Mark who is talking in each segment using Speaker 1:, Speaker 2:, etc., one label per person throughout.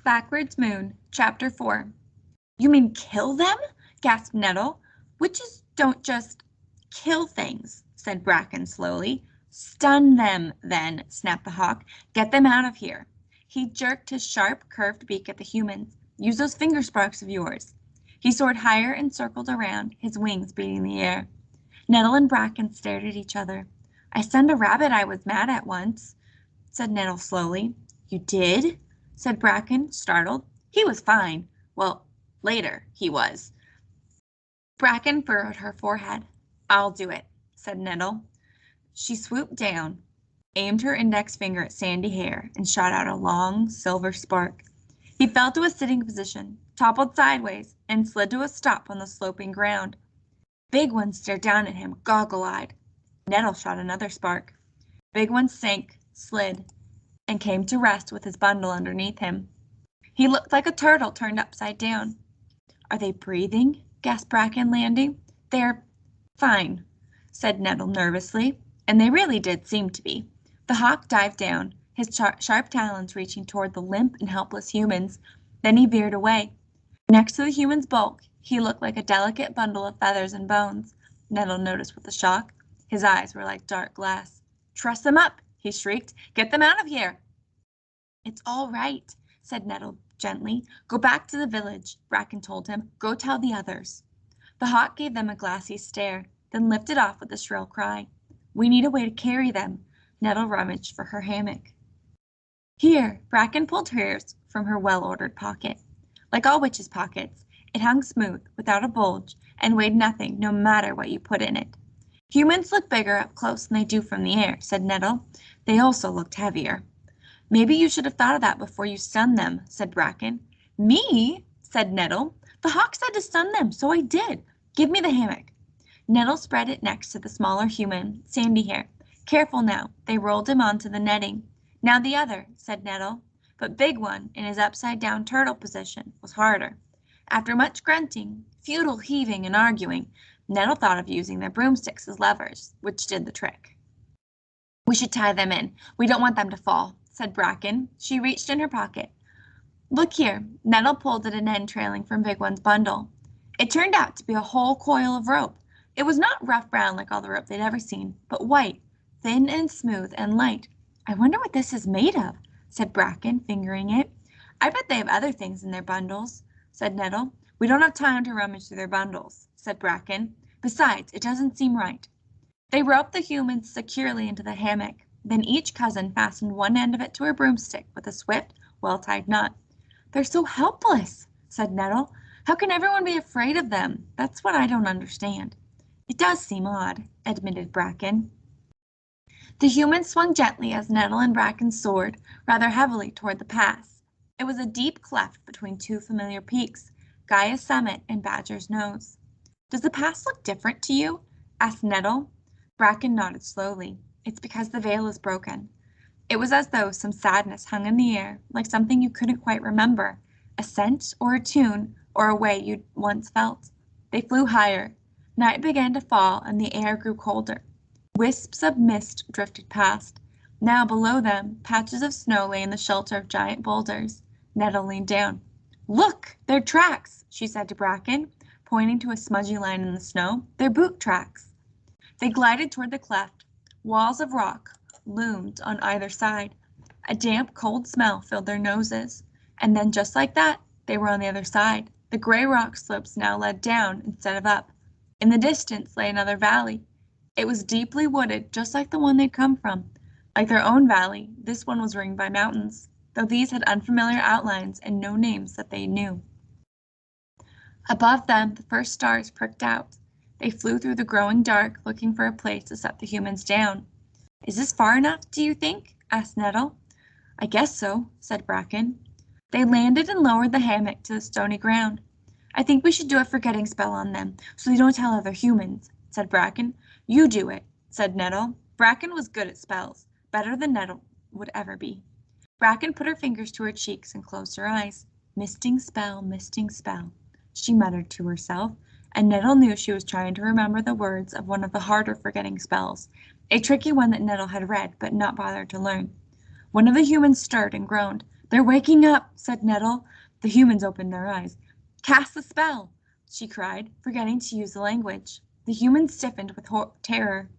Speaker 1: Backwards Moon, Chapter 4. You mean kill them? Gasped Nettle. Witches don't just kill things, said Bracken slowly. Stun them, then, snapped the hawk. Get them out of here. He jerked his sharp, curved beak at the humans. Use those finger sparks of yours. He soared higher and circled around, his wings beating the air. Nettle and Bracken stared at each other. I stunned a rabbit I was mad at once, said Nettle slowly. You did? Said Bracken, startled. He was fine. Well, later he was. Bracken furrowed her forehead. I'll do it, said Nettle. She swooped down, aimed her index finger at sandy hair, and shot out a long, silver spark. He fell to a sitting position, toppled sideways, and slid to a stop on the sloping ground. Big One stared down at him, goggle-eyed. Nettle shot another spark. Big One sank, slid, and came to rest with his bundle underneath him. He looked like a turtle turned upside down. Are they breathing? Gasped Bracken, landing. They're fine, said Nettle nervously, and they really did seem to be. The hawk dived down, his sharp talons reaching toward the limp and helpless humans. Then he veered away. Next to the human's bulk, he looked like a delicate bundle of feathers and bones, Nettle noticed with a shock. His eyes were like dark glass. Truss them up, he shrieked. Get them out of here. It's all right, said Nettle gently. Go back to the village, Bracken told him. Go tell the others. The hawk gave them a glassy stare, then lifted off with a shrill cry. We need a way to carry them. Nettle rummaged for her hammock. Here, Bracken pulled hers from her well-ordered pocket. Like all witches' pockets, it hung smooth, without a bulge, and weighed nothing, no matter what you put in it. Humans look bigger up close than they do from the air, said Nettle. They also looked heavier. Maybe you should have thought of that before you stunned them, said Bracken. Me? Said Nettle. The hawk said to stun them, so I did. Give me the hammock. Nettle spread it next to the smaller human, Sandy Hair. Careful now. They rolled him onto the netting. Now the other, said Nettle. But Big One, in his upside-down turtle position, was harder. After much grunting, futile heaving, and arguing, Nettle thought of using their broomsticks as levers, which did the trick. We should tie them in. We don't want them to fall, said Bracken. She reached in her pocket. Look here. Nettle pulled at an end trailing from Big One's bundle. It turned out to be a whole coil of rope. It was not rough brown like all the rope they'd ever seen, but white, thin and smooth and light. I wonder what this is made of, said Bracken, fingering it. I bet they have other things in their bundles, said Nettle. We don't have time to rummage through their bundles, said Bracken. Besides, it doesn't seem right. They roped the humans securely into the hammock. Then each cousin fastened one end of it to her broomstick with a swift, well-tied knot. They're so helpless, said Nettle. How can everyone be afraid of them? That's what I don't understand. It does seem odd, admitted Bracken. The humans swung gently as Nettle and Bracken soared, rather heavily, toward the pass. It was a deep cleft between two familiar peaks, Gaia's summit and Badger's nose. Does the pass look different to you? Asked Nettle. Bracken nodded slowly. It's because the veil is broken. It was as though some sadness hung in the air, like something you couldn't quite remember, a scent or a tune or a way you'd once felt. They flew higher. Night began to fall and the air grew colder. Wisps of mist drifted past. Now below them, patches of snow lay in the shelter of giant boulders. Nettle leaned down. Look, they're tracks, she said to Bracken, pointing to a smudgy line in the snow. They're boot tracks. They glided toward the cleft. Walls of rock loomed on either side. A damp, cold smell filled their noses. And then just like that, they were on the other side. The gray rock slopes now led down instead of up. In the distance lay another valley. It was deeply wooded, just like the one they'd come from. Like their own valley, this one was ringed by mountains, though these had unfamiliar outlines and no names that they knew. Above them, the first stars pricked out. They flew through the growing dark, looking for a place to set the humans down. Is this far enough, do you think? Asked Nettle. I guess so, said Bracken. They landed and lowered the hammock to the stony ground. I think we should do a forgetting spell on them, so they don't tell other humans, said Bracken. You do it, said Nettle. Bracken was good at spells, better than Nettle would ever be. Bracken put her fingers to her cheeks and closed her eyes. Misting spell, she muttered to herself, and Nettle knew she was trying to remember the words of one of the harder forgetting spells, a tricky one that Nettle had read but not bothered to learn. One of the humans stirred and groaned, They're waking up, said Nettle. The humans opened their eyes. Cast the spell, she cried, forgetting to use the language. The humans stiffened with terror.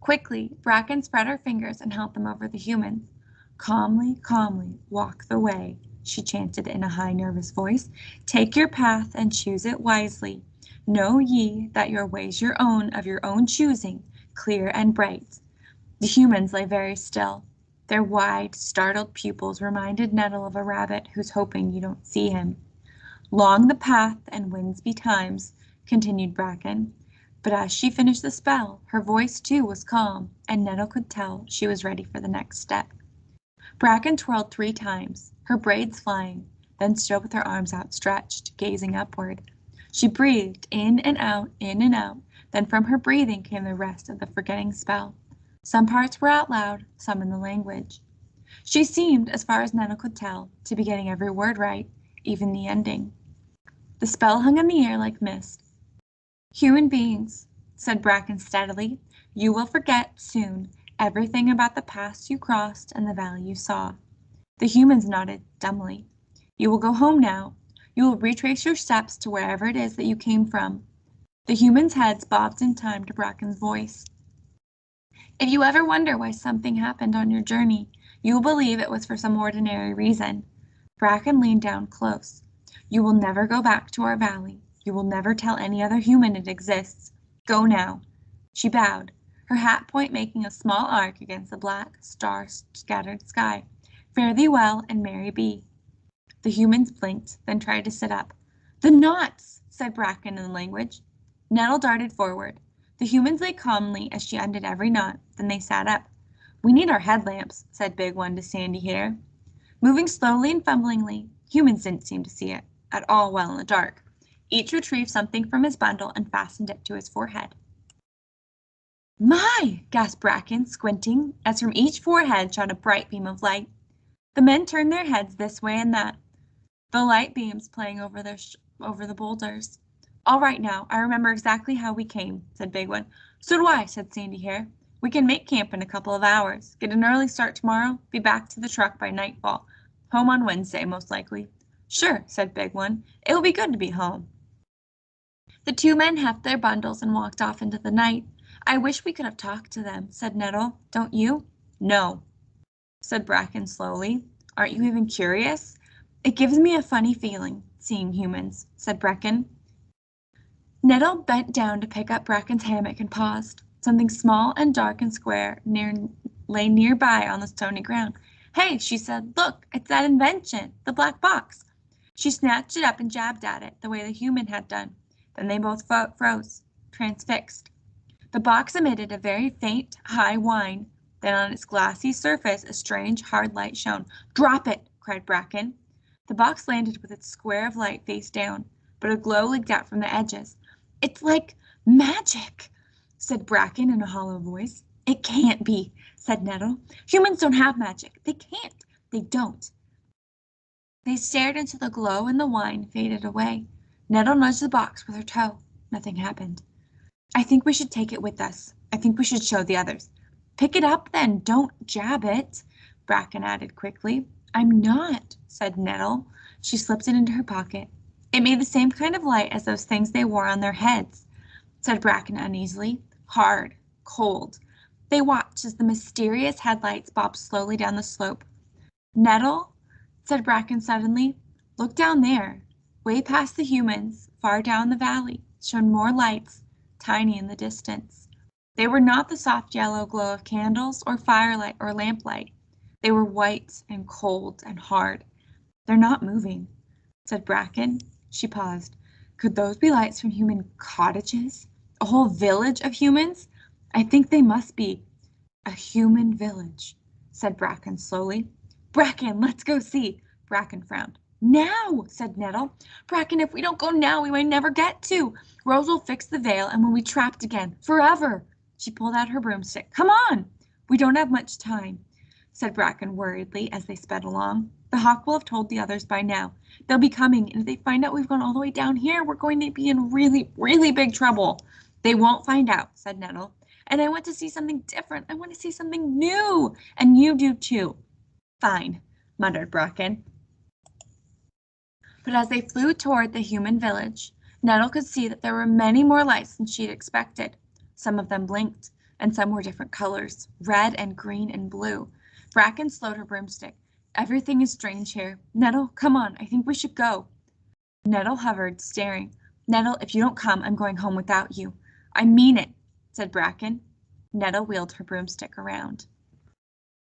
Speaker 1: Quickly, Bracken spread her fingers and held them over the humans. Calmly, calmly, walk the way, she chanted in a high, nervous voice. Take your path and choose it wisely. Know ye that your way's your own, of your own choosing, clear and bright. The humans lay very still. Their wide, startled pupils reminded Nettle of a rabbit who's hoping you don't see him. Long the path and winds betimes, continued Bracken. But as she finished the spell, her voice too was calm, and Nettle could tell she was ready for the next step. Bracken twirled 3 times, her braids flying, then stood with her arms outstretched, gazing upward. She breathed in and out, then from her breathing came the rest of the forgetting spell. Some parts were out loud, some in the language. She seemed, as far as Nettle could tell, to be getting every word right, even the ending. The spell hung in the air like mist. Human beings, said Bracken steadily, you will forget, soon, everything about the past you crossed and the valley you saw. The humans nodded dumbly. You will go home now. You will retrace your steps to wherever it is that you came from. The humans' heads bobbed in time to Bracken's voice. If you ever wonder why something happened on your journey, you will believe it was for some ordinary reason. Bracken leaned down close. You will never go back to our valley. You will never tell any other human it exists. Go now. She bowed, her hat point making a small arc against the black, star-scattered sky. Fare thee well, and merry be. The humans blinked, then tried to sit up. The knots, said Bracken in the language. Nettle darted forward. The humans lay calmly as she undid every knot, then they sat up. We need our headlamps, said Big One to Sandy Hair. Moving slowly and fumblingly, humans didn't seem to see it at all well in the dark. Each retrieved something from his bundle and fastened it to his forehead. My! Gasped Bracken, squinting, as from each forehead shot a bright beam of light. The men turned their heads this way and that, the light beams playing over the boulders. All right now, I remember exactly how we came, said Big One. So do I, said Sandy Hair. We can make camp in a couple of hours, get an early start tomorrow, be back to the truck by nightfall. Home on Wednesday, most likely. Sure, said Big One. It will be good to be home. The 2 men heft their bundles and walked off into the night. I wish we could have talked to them, said Nettle. Don't you? No, said Bracken slowly. Aren't you even curious? It gives me a funny feeling, seeing humans, said Bracken. Nettle bent down to pick up Bracken's hammock and paused. Something small and dark and square lay nearby on the stony ground. Hey, she said, look, it's that invention, the black box. She snatched it up and jabbed at it, the way the human had done. Then they both froze, transfixed. The box emitted a very faint, high whine. Then on its glassy surface a strange, hard light shone. Drop it, cried Bracken. The box landed with its square of light face down, but a glow leaked out from the edges. It's like magic, said Bracken in a hollow voice. It can't be, said Nettle. Humans don't have magic. They can't. They don't. They stared into the glow and the wine faded away. Nettle nudged the box with her toe. Nothing happened. I think we should take it with us. I think we should show the others. Pick it up then. Don't jab it, Bracken added quickly. I'm not, said Nettle. She slipped it into her pocket. It made the same kind of light as those things they wore on their heads, said Bracken uneasily. Hard, cold. They watched as the mysterious headlights bobbed slowly down the slope. Nettle, said Bracken suddenly, look down there. Way past the humans, far down the valley, shone more lights, tiny in the distance. They were not the soft yellow glow of candles or firelight or lamplight. They were white and cold and hard. They're not moving, said Bracken. She paused. Could those be lights from human cottages? A whole village of humans? I think they must be. A human village, said Bracken slowly. Bracken, let's go see. Bracken frowned. Now, said Nettle. Bracken, if we don't go now, we may never get to. Rose will fix the veil and we'll be trapped again, forever. She pulled out her broomstick. Come on. We don't have much time, said Bracken worriedly as they sped along. The hawk will have told the others by now. They'll be coming, and if they find out we've gone all the way down here, we're going to be in really, really big trouble. They won't find out, said Nettle. And I want to see something different. I want to see something new. And you do too. Fine. muttered Bracken. But as they flew toward the human village, Nettle could see that there were many more lights than she'd expected. Some of them blinked, and some were different colors, red and green and blue. Bracken slowed her broomstick. Everything is strange here. Nettle, come on, I think we should go. Nettle hovered, staring. Nettle, if you don't come, I'm going home without you. I mean it, said Bracken. Nettle wheeled her broomstick around.